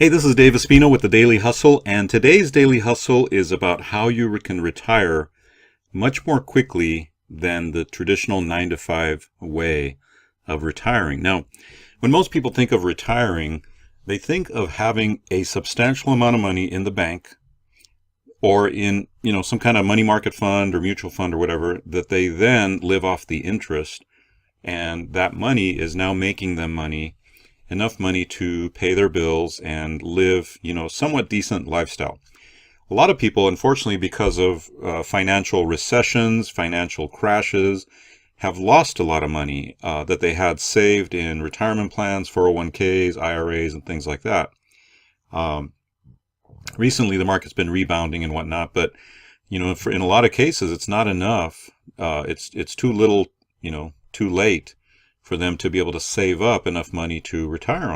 Hey, this is Dave Espino with the Daily Hustle, and today's Daily Hustle is about how you can retire much more quickly than the traditional 9 to 5 way of retiring. Now, when most people think of retiring, they think of having a substantial amount of money in the bank or in, some kind of money market fund or mutual fund or whatever that they then live off the interest, and that money is now making them enough money to pay their bills and live, somewhat decent lifestyle. A lot of people, unfortunately, because of financial recessions, financial crashes, have lost a lot of money that they had saved in retirement plans, 401ks, IRAs, and things like that. Recently, the market's been rebounding and whatnot, but in a lot of cases, it's not enough. It's too little, too late for them to be able to save up enough money to retire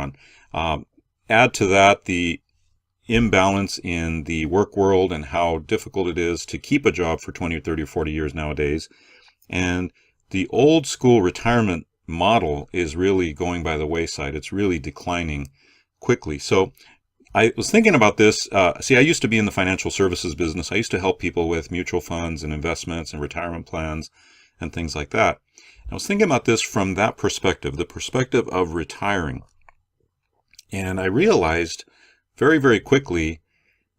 on. Add to that the imbalance in the work world and how difficult it is to keep a job for 20 or 30 or 40 years nowadays. And the old school retirement model is really going by the wayside. It's really declining quickly. So I was thinking about this. I used to be in the financial services business. I used to help people with mutual funds and investments and retirement plans and things like that. I was thinking about this from that perspective, the perspective of retiring. And I realized very, very quickly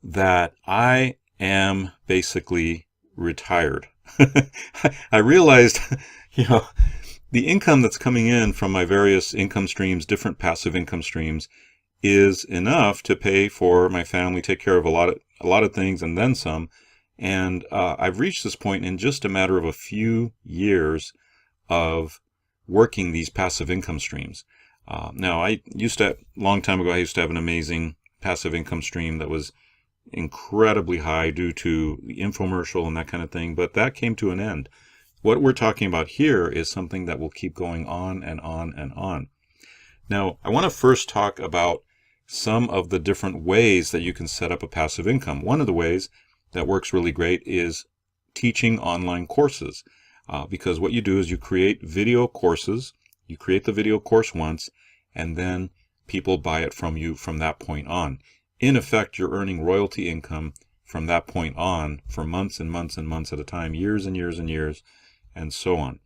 that I am basically retired. I realized, the income that's coming in from my various income streams, different passive income streams, is enough to pay for my family, take care of a lot of things, and then some. And I've reached this point in just a matter of a few years of working these passive income streams. Now, a long time ago, I used to have an amazing passive income stream that was incredibly high due to the infomercial and that kind of thing, but that came to an end. What we're talking about here is something that will keep going on and on and on. Now, I want to first talk about some of the different ways that you can set up a passive income. One of the ways that works really great is teaching online courses. Because what you do is you create video courses, you create the video course once, and then people buy it from you from that point on. In effect, you're earning royalty income from that point on for months and months and months at a time, years and years and years, and so on.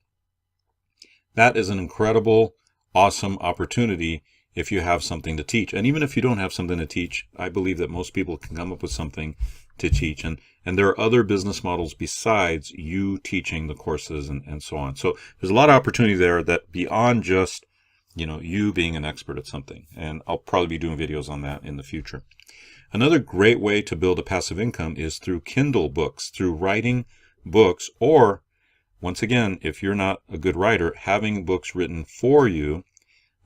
That is an incredible, awesome opportunity if you have something to teach. And even if you don't have something to teach, I believe that most people can come up with something to teach. And there are other business models besides you teaching the courses and so on. So there's a lot of opportunity there that beyond just, you being an expert at something. And I'll probably be doing videos on that in the future. Another great way to build a passive income is through Kindle books, through writing books, or once again, if you're not a good writer, having books written for you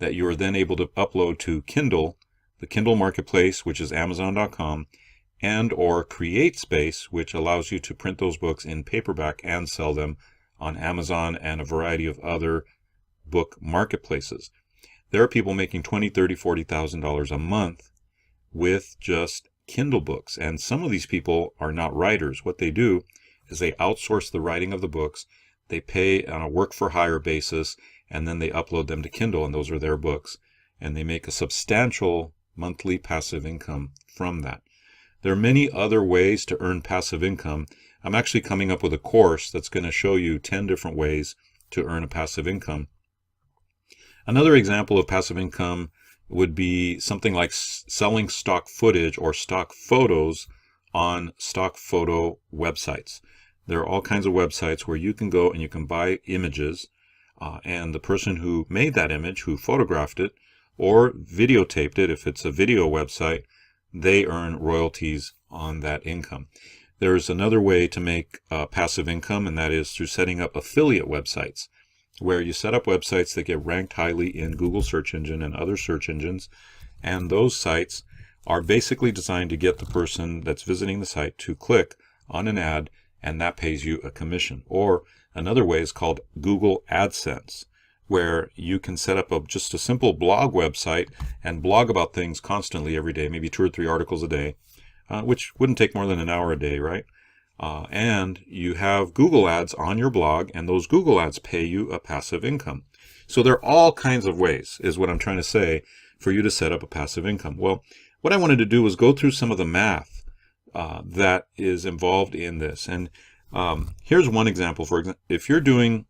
that you are then able to upload to Kindle, the Kindle marketplace, which is Amazon.com, and or CreateSpace, which allows you to print those books in paperback and sell them on Amazon and a variety of other book marketplaces. There are people making $20,000, $30,000, $40,000 a month with just Kindle books. And some of these people are not writers. What they do is they outsource the writing of the books. They pay on a work for hire basis, and then they upload them to Kindle, and those are their books. And they make a substantial monthly passive income from that. There are many other ways to earn passive income. I'm actually coming up with a course that's going to show you 10 different ways to earn a passive income. Another example of passive income would be something like selling stock footage or stock photos on stock photo websites. There are all kinds of websites where you can go and you can buy images, and the person who made that image, who photographed it or videotaped it, if it's a video website, they earn royalties on that income. There's another way to make passive income, and that is through setting up affiliate websites, where you set up websites that get ranked highly in Google search engine and other search engines, and those sites are basically designed to get the person that's visiting the site to click on an ad, and that pays you a commission. Or another way is called Google AdSense, where you can set up just a simple blog website and blog about things constantly every day, maybe 2 or 3 articles a day, which wouldn't take more than an hour a day, right? And you have Google ads on your blog, and those Google ads pay you a passive income. So there are all kinds of ways, is what I'm trying to say, for you to set up a passive income. Well, what I wanted to do was go through some of the math that is involved in this. And here's one example. For example,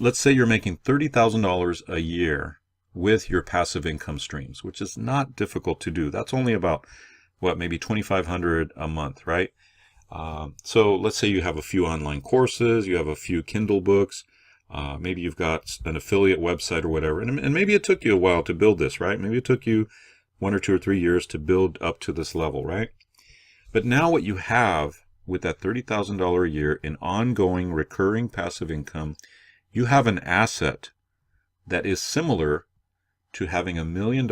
let's say you're making $30,000 a year with your passive income streams, which is not difficult to do. That's only about, maybe $2,500 a month, right? So let's say you have a few online courses, you have a few Kindle books, maybe you've got an affiliate website or whatever, and maybe it took you a while to build this, right? Maybe it took you 1 or 2 or 3 years to build up to this level, right? But now what you have with that $30,000 a year in ongoing recurring passive income, you have an asset that is similar to having $1 million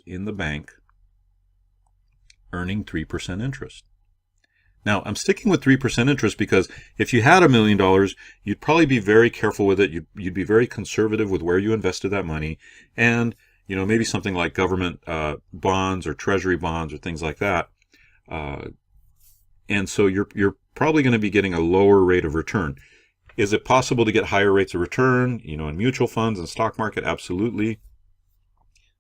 in the bank earning 3% interest. Now, I'm sticking with 3% interest because if you had $1 million, you'd probably be very careful with it. You'd be very conservative with where you invested that money. And, maybe something like government bonds or treasury bonds or things like that. And so you're probably going to be getting a lower rate of return. Is it possible to get higher rates of return, in mutual funds and stock market? Absolutely.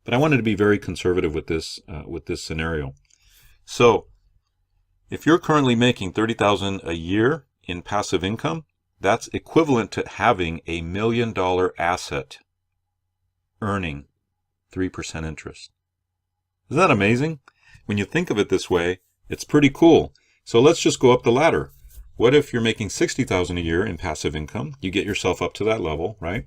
But I wanted to be very conservative with this scenario. So if you're currently making $30,000 a year in passive income, that's equivalent to having $1 million asset earning 3% interest. Isn't that amazing? When you think of it this way, it's pretty cool. So let's just go up the ladder. What if you're making $60,000 a year in passive income? You get yourself up to that level, right?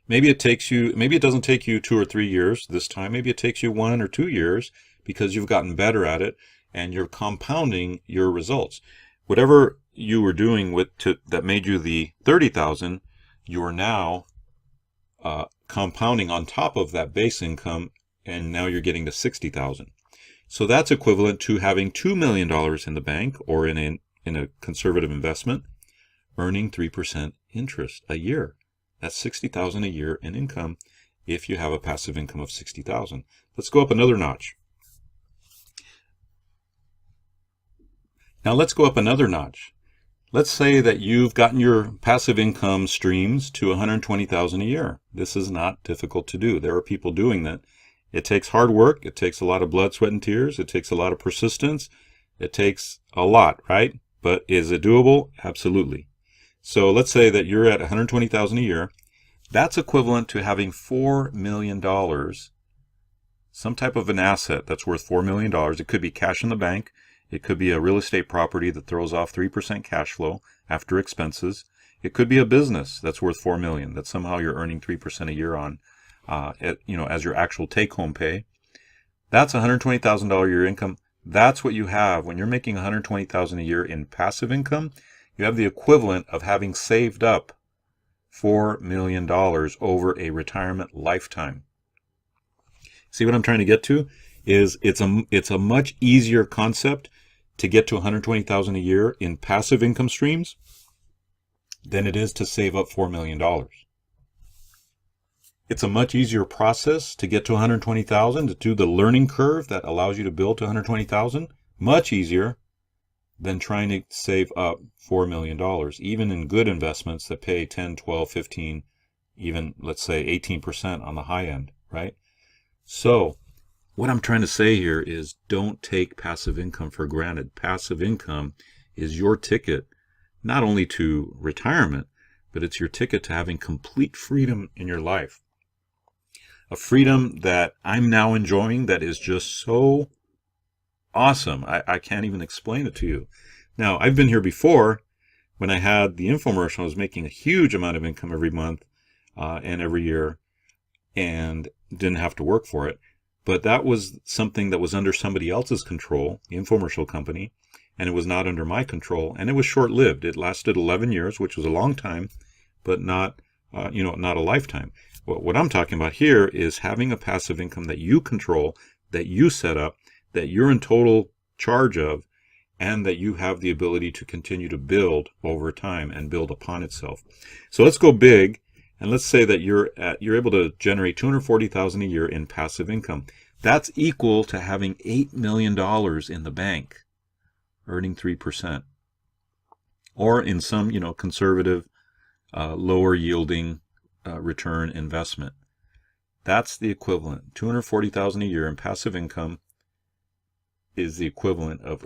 Maybe it doesn't take you 2 or 3 years this time. Maybe it takes you 1 or 2 years because you've gotten better at it and you're compounding your results. Whatever you were doing that made you the 30,000, you are now compounding on top of that base income, and now you're getting to 60,000. So that's equivalent to having $2 million in the bank or in a conservative investment, earning 3% interest a year. That's 60,000 a year in income if you have a passive income of 60,000. Let's go up another notch. Now let's go up another notch. Let's say that you've gotten your passive income streams to 120,000 a year. This is not difficult to do. There are people doing that. It takes hard work. It takes a lot of blood, sweat, and tears. It takes a lot of persistence. It takes a lot, right? But is it doable? Absolutely. So let's say that you're at 120,000 a year. That's equivalent to having $4 million, some type of an asset that's worth $4 million. It could be cash in the bank. It could be a real estate property that throws off 3% cash flow after expenses. It could be a business that's worth $4 million that somehow you're earning 3% a year on, as your actual take-home pay. That's $120,000 a year income. That's what you have when you're making $120,000 a year in passive income. You have the equivalent of having saved up $4 million over a retirement lifetime. See what I'm trying to get to? It's a much easier concept to get to $120,000 a year in passive income streams than it is to save up $4 million. It's a much easier process to get to $120,000, to do the learning curve that allows you to build to $120,000, much easier than trying to save up $4 million, even in good investments that pay 10, 12, 15, even let's say 18% on the high end, right? So what I'm trying to say here is don't take passive income for granted. Passive income is your ticket not only to retirement, but it's your ticket to having complete freedom in your life. A freedom that I'm now enjoying that is just so awesome. I can't even explain it to you. Now, I've been here before when I had the infomercial. I was making a huge amount of income every month and every year and didn't have to work for it. But that was something that was under somebody else's control, the infomercial company, and it was not under my control, and it was short-lived. It lasted 11 years, which was a long time, but not a lifetime. What I'm talking about here is having a passive income that you control, that you set up, that you're in total charge of, and that you have the ability to continue to build over time and build upon itself. So let's go big. And let's say that you're able to generate $240,000 a year in passive income. That's equal to having $8 million in the bank, earning 3%, or in some conservative, lower yielding return investment. That's the equivalent. $240,000 a year in passive income is the equivalent of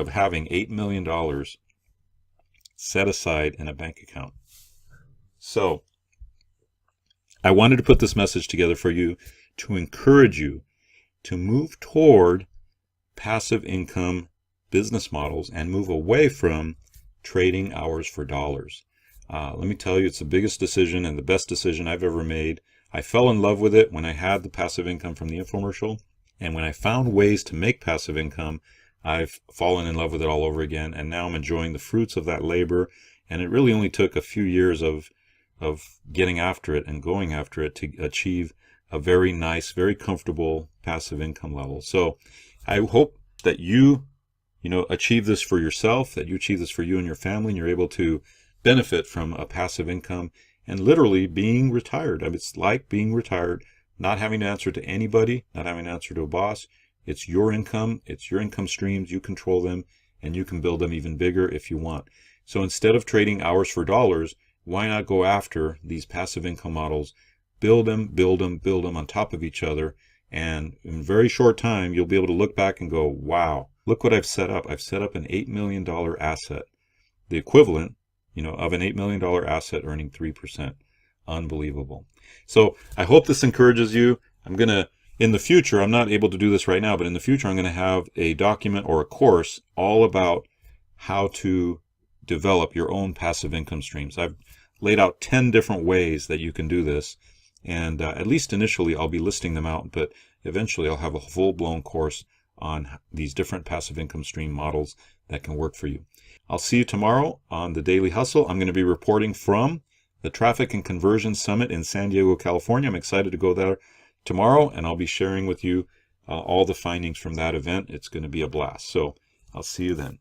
having $8 million set aside in a bank account. So I wanted to put this message together for you to encourage you to move toward passive income business models and move away from trading hours for dollars. Let me tell you, it's the biggest decision and the best decision I've ever made. I fell in love with it when I had the passive income from the infomercial. And when I found ways to make passive income, I've fallen in love with it all over again. And now I'm enjoying the fruits of that labor. And it really only took a few years of getting after it and going after it to achieve a very nice, very comfortable passive income level. So I hope that you achieve this for yourself, that you achieve this for you and your family, and you're able to benefit from a passive income and literally being retired. I mean, it's like being retired, not having to answer to anybody, not having to answer to a boss. It's your income, it's your income streams, you control them, and you can build them even bigger if you want. So instead of trading hours for dollars, why not go after these passive income models, build them on top of each other, and in a very short time, you'll be able to look back and go, wow, look what I've set up. I've set up an $8 million asset, the equivalent of an $8 million asset earning 3%. Unbelievable. So I hope this encourages you. In the future, I'm not able to do this right now, but in the future, I'm going to have a document or a course all about how to develop your own passive income streams. I've laid out 10 different ways that you can do this. And at least initially, I'll be listing them out, but eventually I'll have a full-blown course on these different passive income stream models that can work for you. I'll see you tomorrow on the Daily Hustle. I'm going to be reporting from the Traffic and Conversion Summit in San Diego, California. I'm excited to go there tomorrow, and I'll be sharing with you all the findings from that event. It's going to be a blast. So I'll see you then.